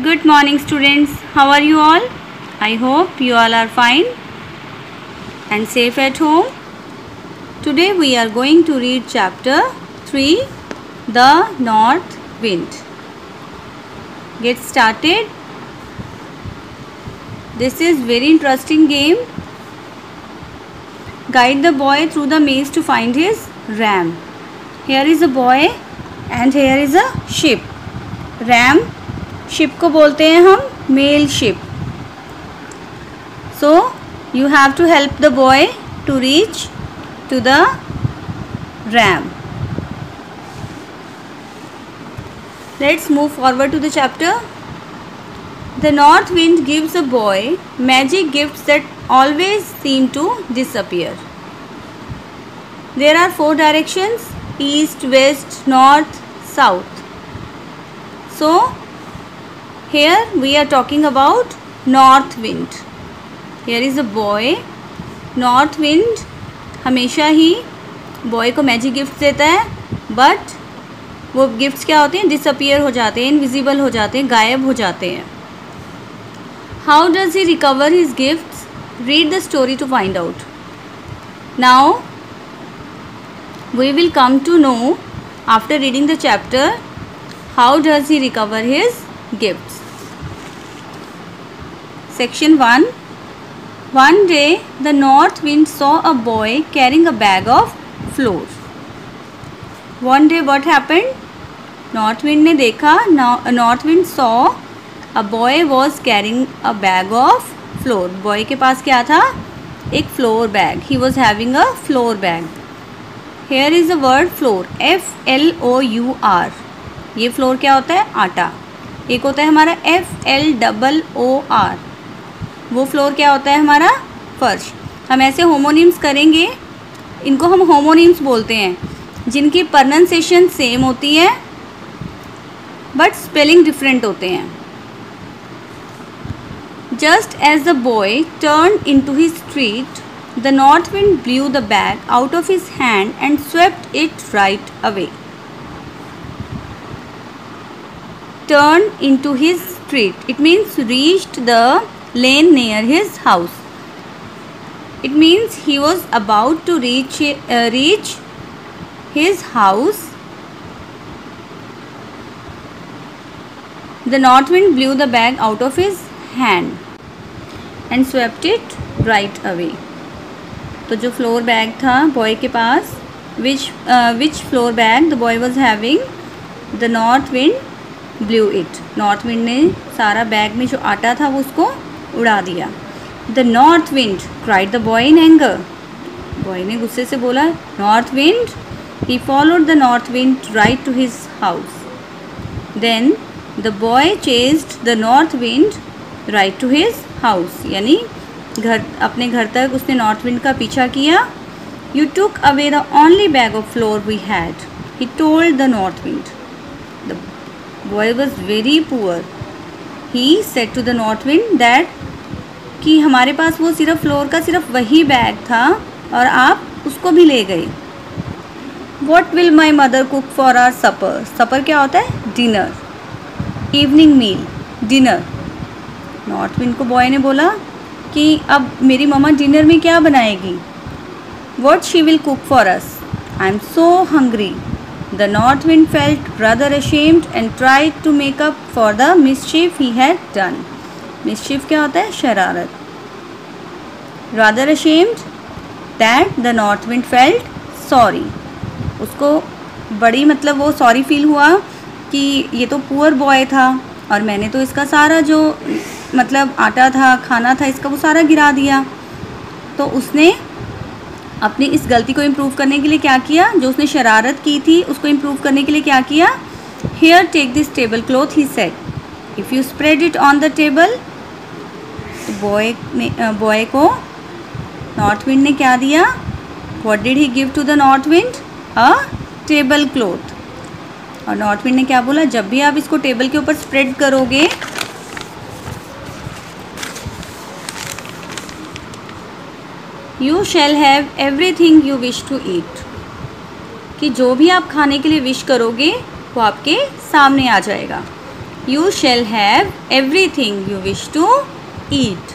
Good morning students, how are you all? I hope you all are fine and safe at home. Today we are going to read chapter 3, The North Wind. Get started. This is very interesting game. Guide the boy through the maze to find his ram. Here is a boy and here is a ship. Ram sheep को बोलते हैं हम male sheep. So you have to help the boy to reach to the ram. Let's move forward to the chapter. The north wind gives a boy magic gifts that always seem to disappear. There are 4 directions: east, west, north, south. So here we are talking about north wind. Here is a boy. North wind हमेशा ही boy को magic gift देता है, but वो gifts क्या होते हैं? Disappear हो जाते हैं, इनविजिबल हो जाते हैं, गायब हो जाते हैं. How does he recover his gifts? Read the story to find out. Now we will come to know after reading the chapter how does he recover his gifts. Section 1. One day the north wind saw a boy carrying a bag of flour. One day what happened? North wind ने देखा, north wind saw a boy was carrying a bag of flour. Boy के पास क्या था? एक flour bag. He was having a flour bag. Here is the word flour. F-L-O-U-R. ये flour क्या होता है? आटा. एक होता है हमारा FLOOR. वो फ्लोर क्या होता है? हमारा फर्श. हम ऐसे होमोनिम्स करेंगे, इनको हम होमोनिम्स बोलते हैं जिनकी प्रोनाउंसिएशन सेम होती है बट स्पेलिंग डिफरेंट होते हैं. Just as the boy turn in to his street the north wind blew the bag out of his hand and swept it right away. Turn into his street. It means reached the lane near his house. It means he was about to reach his house. The north wind blew the bag out of his hand and swept it right away. तो जो floor bag था boy के पास, which floor bag the boy was having, the north wind blue it. North wind ने सारा bag में जो आटा था वो उसको उड़ा दिया. The north wind cried the boy in anger. Boy ने गुस्से से बोला north wind. He followed the north wind right to his house. Then the boy chased the north wind right to his house. यानी अपने घर तक उसने north wind का पीछा किया. You took away the only bag of flour we had, he told the north wind. Boy was very poor. He said to the north wind that कि हमारे पास वो सिर्फ फ्लोर का सिर्फ वही बैग था और आप उसको भी ले गए. What will my mother cook for our supper? Supper क्या होता है? डिनर. इवनिंग मील, डिनर. नॉर्थ विंड को बॉय ने बोला कि अब मेरी मम्मा डिनर में क्या बनाएगी? What she will cook for us? I am so hungry. The north wind felt rather ashamed and tried to make up for the mischief he had done. Mischief क्या होता है? शरारत. Rather ashamed that the north wind felt sorry. उसको बड़ी मतलब वो sorry feel हुआ कि ये तो पुअर बॉय था और मैंने तो इसका सारा जो मतलब आटा था, खाना था, इसका वो सारा गिरा दिया. तो उसने अपनी इस गलती को इम्प्रूव करने के लिए क्या किया? जो उसने शरारत की थी उसको इम्प्रूव करने के लिए क्या किया? Here take this table cloth, he said. If you spread it on the table. Boy को नॉर्थ विंड ने क्या दिया? What did he give to the north wind? A table cloth. और नॉर्थ विंड ने क्या बोला? जब भी आप इसको टेबल के ऊपर स्प्रेड करोगे you shall have everything you wish to eat. कि जो भी आप खाने के लिए विश करोगे वो आपके सामने आ जाएगा. You shall have everything you wish to eat.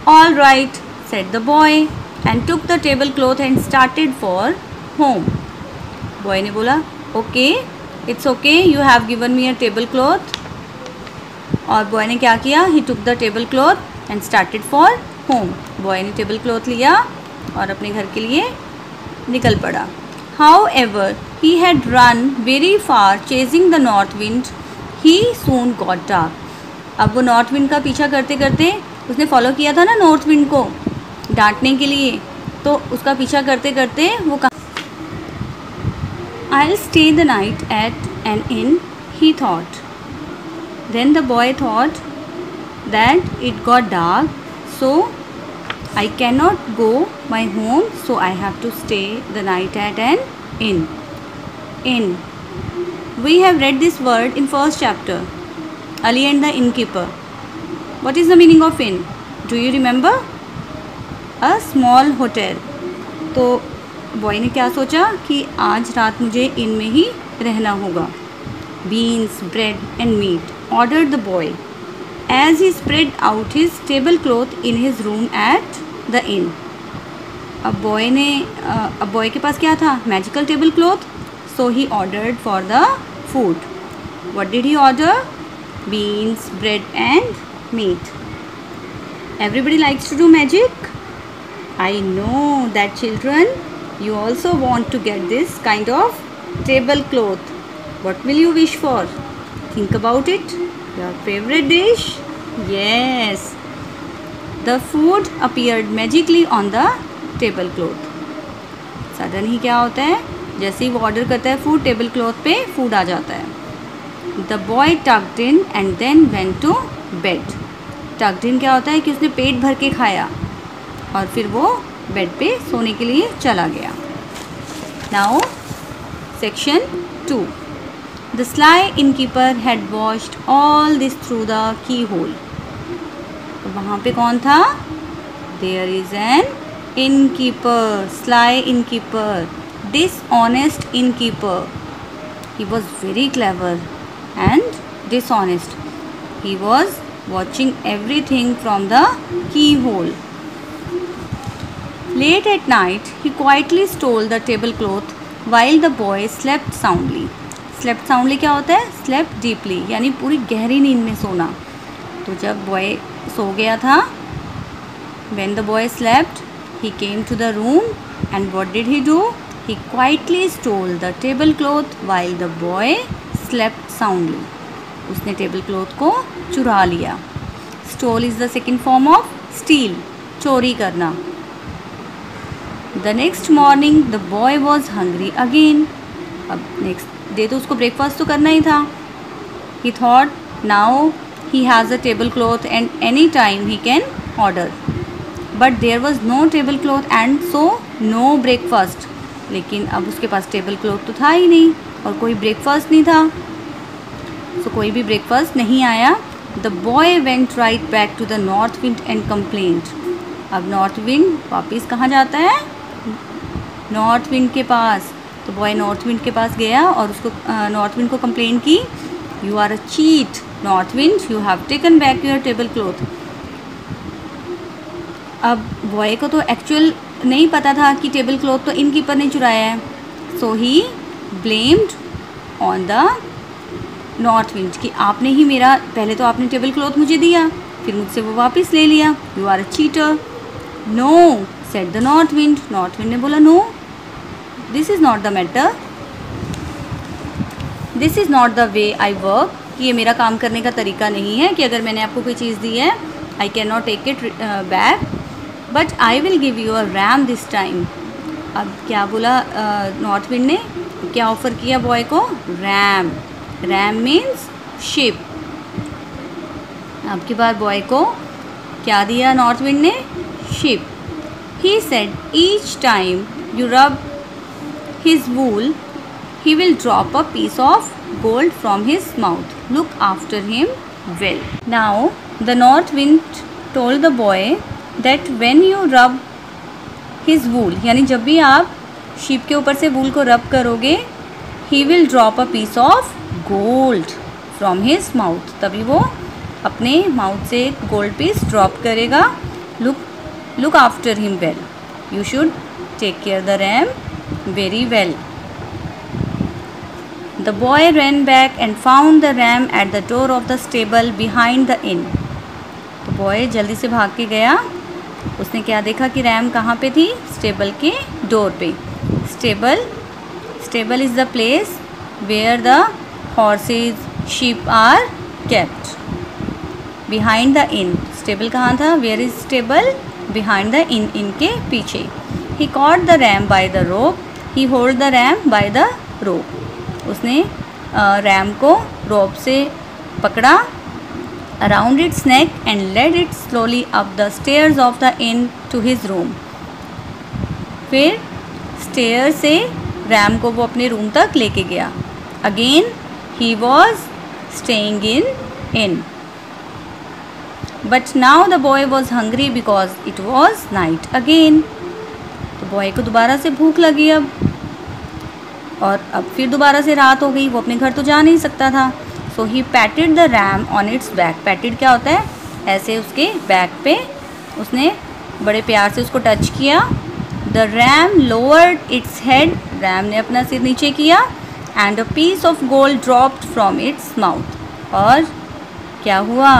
All right, said the boy and took the tablecloth and started for home. Boy ने बोला, okay, it's okay, you have given me a tablecloth. और boy ने क्या किया? He took the tablecloth and started for home. Boy ने tablecloth लिया और अपने घर के लिए निकल पड़ा. However, he had run very far chasing the north wind. He soon got dark. अब वो नॉर्थ विंड का पीछा करते करते, उसने फॉलो किया था ना नॉर्थ विंड को डांटने के लिए, तो उसका पीछा करते करते वो I'll stay the night at an inn, he thought. Then the boy thought that it got dark, so I cannot go my home, so I have to stay the night at an inn. Inn. We have read this word in first chapter, Ali and the innkeeper. What is the meaning of inn? Do you remember? A small hotel. तो boy ने क्या सोचा कि आज रात मुझे इन में ही रहना होगा. Beans, bread and meat, ordered the boy, as he spread out his tablecloth in his room at the inn. अब बॉय के पास क्या था? Magical table cloth. So he ordered for the food. What did he order? Beans, bread and meat. Everybody likes to do magic. I know that children, you also want to get this kind of tablecloth. What will you wish for? Think about it. Your favorite dish? Yes. The food appeared magically on the tablecloth. Sudden ही क्या होता है? जैसे ही वो order करता है food, tablecloth पे फूड आ जाता है. The boy tucked in and then went to bed. Tucked in क्या होता है कि उसने पेट भर के खाया और फिर वो बेड पे सोने के लिए चला गया. Now section 2. The sly innkeeper had watched all this through the keyhole. तो वहाँ पे कौन था? There is an innkeeper, sly innkeeper, dishonest innkeeper. He was very clever and dishonest. He was watching everything from the keyhole. Late at night, he quietly stole the tablecloth while the boy slept soundly. Slept soundly क्या होता है? Slept deeply, यानी पूरी गहरी नींद में सोना. तो जब बॉय सो गया था, when the boy slept, he came to the room and what did he do? He quietly stole the tablecloth while the boy slept soundly. उसने टेबल क्लॉथ को चुरा लिया. Stole is the second form of steal, चोरी करना. The next morning the boy was hungry again. अब next day तो उसको breakfast तो करना ही था. He thought now he has a tablecloth and any time he can order. But there was no tablecloth and so no breakfast. लेकिन अब उसके पास table cloth तो था ही नहीं और कोई ब्रेकफास्ट नहीं था. So कोई भी ब्रेकफास्ट नहीं आया. The boy went right back to the north wind and complained. अब नॉर्थ विंड वापस कहाँ जाता है? नॉर्थ विंड के पास. तो बॉय नॉर्थ विंड के पास गया और उसको नॉर्थ विंड को कंप्लेन की. You are a cheat north wind, you have taken back your table cloth. अब बॉय को तो एक्चुअल नहीं पता था कि टेबल क्लॉथ तो इनकीपर ने चुराया है. So he blamed on the north wind कि आपने ही मेरा, पहले तो आपने टेबल क्लॉथ मुझे दिया, फिर मुझसे वो वापस ले लिया. You are a cheater. No, said the north wind. North wind ने बोला no, this is not the matter, this is not the way I work. ये मेरा काम करने का तरीका नहीं है कि अगर मैंने आपको कोई चीज़ दी है, I can not take it back, but I will give you a ram this time. अब क्या बोला नॉर्थ विंड ने? क्या ऑफ़र किया बॉय को? रैम. RAM means ship. अब की बार बॉय को क्या दिया नॉर्थ विंड ने? Ship. He said each time you rub his wool, he will drop a piece of gold from his mouth. Look after him well. Now the north wind told the boy that when you rub his wool, यानी जब भी आप sheep के ऊपर से वूल को रब करोगे, he will drop a piece of gold from his mouth, तभी वो अपने माउथ से गोल्ड पीस ड्रॉप करेगा. Look after him well, you should take care the ram very well. The boy ran back and found the ram at the door of the stable behind the inn. तो boy जल्दी से भाग के गया. उसने क्या देखा कि रैम कहाँ पे थी? स्टेबल के डोर पे. Stable is the place where the horses sheep are kept. Behind the inn, stable कहाँ था? Where is stable? Behind the inn, inn के पीछे. He caught the ram by the rope, he hold the ram by the rope. उसने ram को rope से पकड़ा around its neck and led it slowly up the stairs of the inn to his room. फिर stair से ram को वो अपने room तक लेके गया. Again he was staying in but now the boy was hungry because it was night again. तो boy को दोबारा से भूख लगी अब, और अब फिर दोबारा से रात हो गई. वो अपने घर तो जा नहीं सकता था. So he patted the ram on its back. Patted क्या होता है? ऐसे उसके बैक पे उसने बड़े प्यार से उसको टच किया. The ram lowered its head, ram ने अपना सिर नीचे किया. And a piece of gold dropped from its mouth. और क्या हुआ?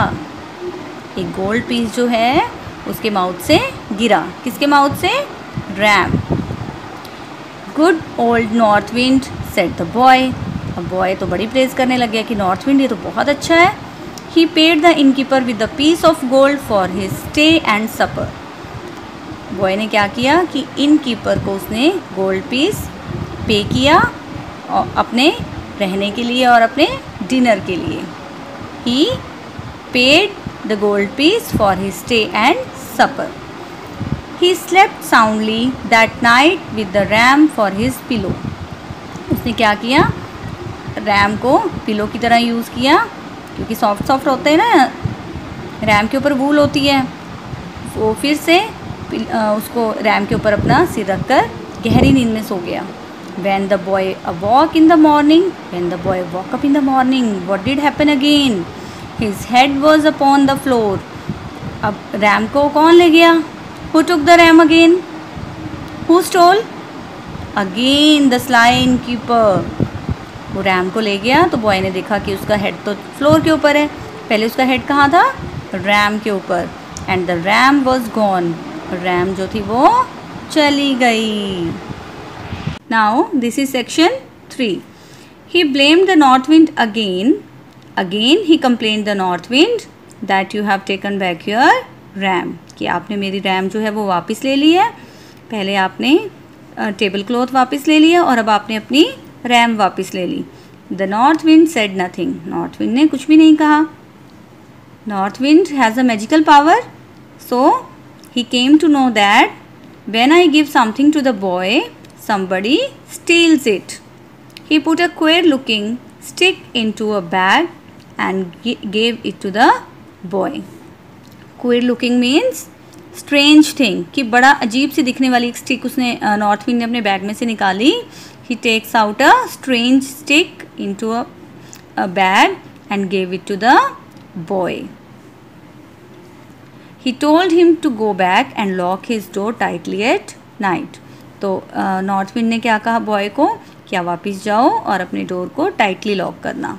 एक गोल्ड पीस जो है उसके माउथ से गिरा. किसके माउथ से? RAM. Good old north wind said the boy. अब बॉय तो बड़ी प्रेज करने लग गया कि नॉर्थ विंड ये तो बहुत अच्छा है. He paid the innkeeper with the piece of gold for his stay and supper. Boy ने क्या किया कि इनकीपर को उसने गोल्ड पीस पे किया और अपने रहने के लिए और अपने डिनर के लिए. He paid the gold piece for his stay and supper. He slept soundly that night with the ram for his pillow. उसने क्या किया? रैम को पिलो की तरह यूज़ किया, क्योंकि सॉफ्ट होते हैं ना, रैम के ऊपर वूल होती है. वो फिर से उसको रैम के ऊपर अपना सिर रखकर गहरी नींद में सो गया. When the boy awoke in the morning, what did happen again? His head was upon the floor. अब रैम को कौन ले गया? Who took the ram again? Who stole? Again the sly innkeeper. वो रैम को ले गया तो बॉय ने देखा कि उसका हेड तो फ्लोर के ऊपर है. पहले उसका हेड कहाँ था? रैम के ऊपर. And the RAM was gone. RAM जो थी वो चली गई. Now this is section 3. He blamed the north wind again. Again he complained the north wind that you have taken back your ram. कि आपने मेरी रैम जो है वो वापस ले ली है. पहले आपने टेबल क्लॉथ वापस ले लिया और अब आपने अपनी रैम वापस ले ली. The north wind said nothing. North wind ने कुछ भी नहीं कहा. North wind has a magical power. So he came to know that when I give something to the boy somebody steals it. He put a queer looking stick into a bag and gave it to the boy. Queer looking means strange thing, कि बड़ा अजीब सी दिखने वाली एक stick उसने north wind ने अपने bag में से निकाली. He takes out a strange stick into a bag and gave it to the boy. He told him to go back and lock his door tightly at night. तो north wind ने क्या कहा boy को? क्या वापस जाओ और अपने डोर को टाइटली लॉक करना.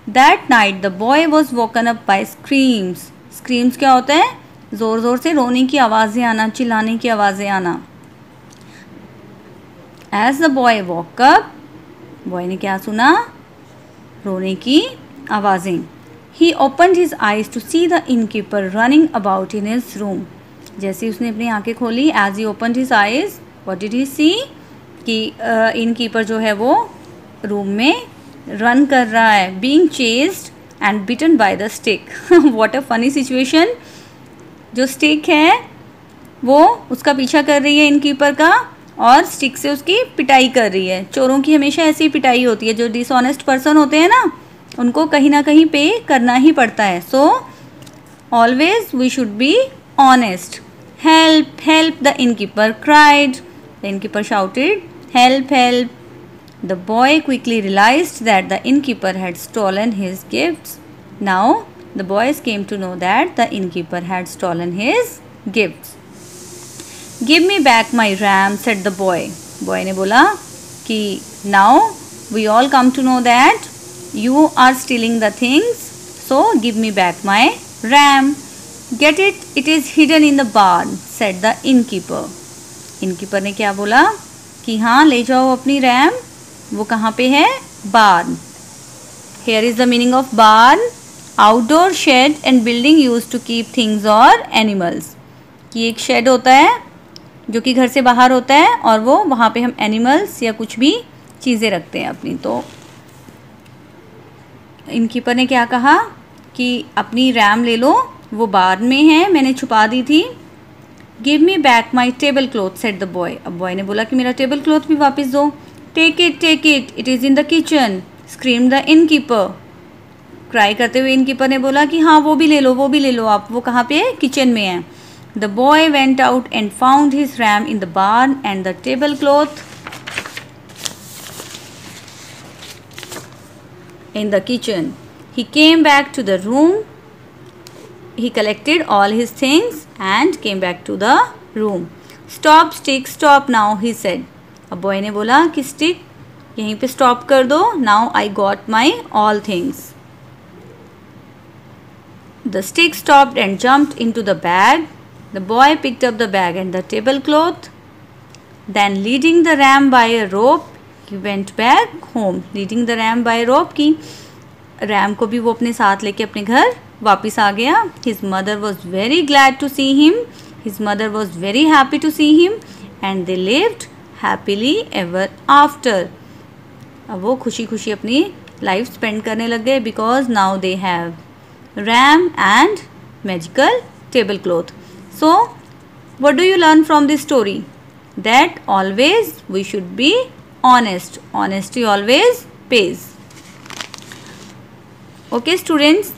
That night the boy was woken up by screams. Screams क्या होता है? ज़ोर ज़ोर से रोने की आवाज़ें आना, चिल्लाने की आवाज़ें आना. As the boy walk up, boy ने क्या सुना? रोने की आवाज़ें. He opened his eyes to see the innkeeper running about in his room. जैसे उसने अपनी आंखें खोली, as he opened his eyes, what did he see? कि इनकीपर जो है वो रूम में रन कर रहा है. Being chased and bitten by the stick. What a funny situation. जो स्टिक है वो उसका पीछा कर रही है इनकीपर का और स्टिक से उसकी पिटाई कर रही है. चोरों की हमेशा ऐसी पिटाई होती है. जो डिसऑनेस्ट पर्सन होते हैं ना, उनको कहीं ना कहीं पे करना ही पड़ता है. So always we should be honest. Help help the innkeeper cried. The innkeeper shouted, help, help. The boy quickly realized that the innkeeper had stolen his gifts. Now the boys came to know that the innkeeper had stolen his gifts. Give me back my ram, said the boy. Boy ने बोला कि now we all come to know that you are stealing the things, so give me back my ram. Get it? It is hidden in the barn, said the innkeeper. innkeeper ने क्या बोला कि हाँ ले जाओ अपनी रैम, वो कहाँ पे है? barn. Here is the meaning of barn. Outdoor shed and building used to keep things or animals. कि एक शेड होता है जो कि घर से बाहर होता है और वो वहाँ पे हम एनिमल्स या कुछ भी चीज़ें रखते हैं अपनी. तो इनकीपर ने क्या कहा कि अपनी रैम ले लो, वो बार्न में है, मैंने छुपा दी थी. Give me back my table cloth, said the boy. अब बॉय ने बोला कि मेरा टेबल क्लॉथ भी वापस दो. Take it, it is in the kitchen, scream the innkeeper. Cry करते हुए इनकीपर ने बोला कि हाँ वो भी ले लो आप, वो कहाँ पे है? किचन में है. The boy went out and found his ram in the barn and the table cloth in the kitchen. He came back to the room. He collected all his things and came back to the room. Stop, stick, stop now, he said. अब boy ने बोला कि stick यहीं पे stop कर दो. Now I got my all things. The stick stopped and jumped into the bag. The boy picked up the bag and the tablecloth. Then leading the ram by a rope, he went back home. Leading the ram by a rope की RAM को भी वो अपने साथ लेके अपने घर वापस आ गया. His mother was very glad to see him. His mother was very happy to see him and they lived happily ever after. अब वो खुशी खुशी अपनी लाइफ स्पेंड करने लग गए because now they have ram and magical tablecloth. So what do you learn from this story? That always we should be honest. Honesty always pays. Okay students,